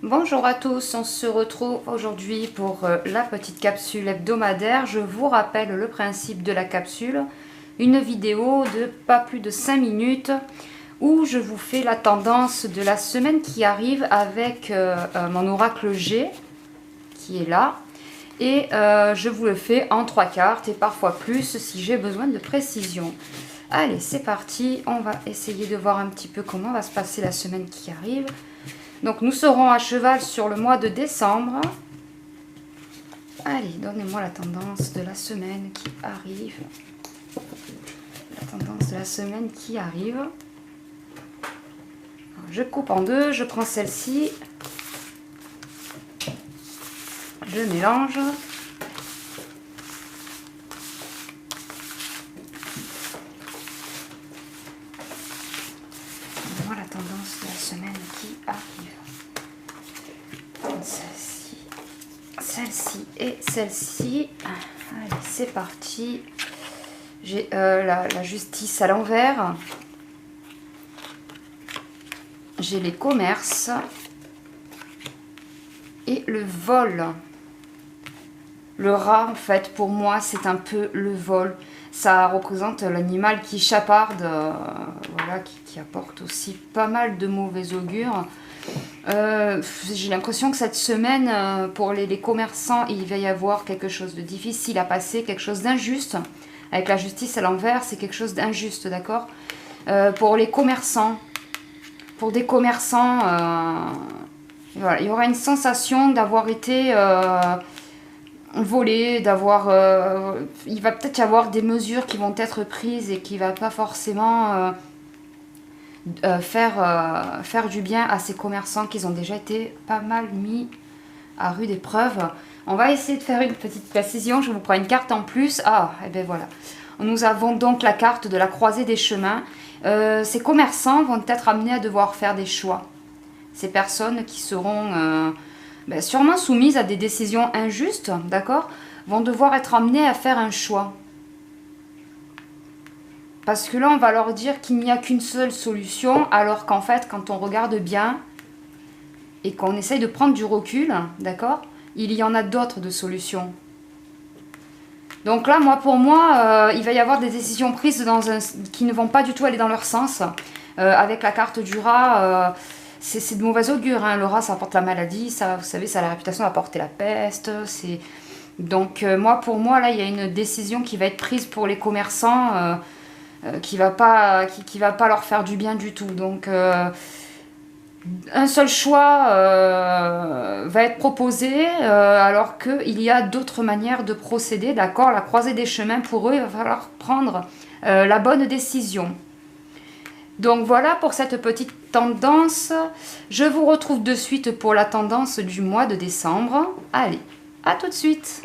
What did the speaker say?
Bonjour à tous, on se retrouve aujourd'hui pour la petite capsule hebdomadaire. Je vous rappelle le principe de la capsule, une vidéo de pas plus de 5 minutes où je vous fais la tendance de la semaine qui arrive avec mon oracle G qui est là. Et je vous le fais en 3 cartes et parfois plus si j'ai besoin de précision. Allez, c'est parti, on va essayer de voir un petit peu comment va se passer la semaine qui arrive. Donc nous serons à cheval sur le mois de décembre. Allez, donnez-moi la tendance de la semaine qui arrive. La tendance de la semaine qui arrive. Alors, je coupe en deux, je prends celle-ci. Je mélange. Donnez-moi la tendance de la semaine qui arrive. Celle-ci et celle-ci. Allez, c'est parti. J'ai la justice à l'envers. J'ai les commerces. Et le vol. Le rat, en fait, pour moi, c'est un peu le vol. Ça représente l'animal qui chaparde, voilà, qui apporte aussi pas mal de mauvais augure. J'ai l'impression que cette semaine, pour les commerçants, il va y avoir quelque chose de difficile à passer, quelque chose d'injuste. Avec la justice à l'envers, c'est quelque chose d'injuste, d'accord? Pour les commerçants, pour des commerçants, voilà, il y aura une sensation d'avoir été volé, il va peut-être y avoir des mesures qui vont être prises et qui ne va pas forcément faire du bien à ces commerçants qui ont déjà été pas mal mis à rude épreuve. On va essayer de faire une petite précision. Je vous prends une carte en plus. Ah, et bien voilà. Nous avons donc la carte de la croisée des chemins. Ces commerçants vont être amenés à devoir faire des choix. Ces personnes qui seront sûrement soumises à des décisions injustes, d'accord, vont devoir être amenées à faire un choix. Parce que là, on va leur dire qu'il n'y a qu'une seule solution, alors qu'en fait, quand on regarde bien et qu'on essaye de prendre du recul, d'accord, il y en a d'autres de solutions. Donc là, pour moi, il va y avoir des décisions prises qui ne vont pas du tout aller dans leur sens. Avec la carte du rat, c'est de mauvais augure. Hein. Le rat, ça apporte la maladie, ça, vous savez, ça a la réputation d'apporter la peste. Donc pour moi, là, il y a une décision qui va être prise pour les commerçants qui va pas leur faire du bien du tout. Donc un seul choix va être proposé alors qu'il y a d'autres manières de procéder, d'accord. La croisée des chemins, pour eux, il va falloir prendre la bonne décision. Donc voilà pour cette petite tendance. Je vous retrouve de suite pour la tendance du mois de décembre. Allez, à tout de suite.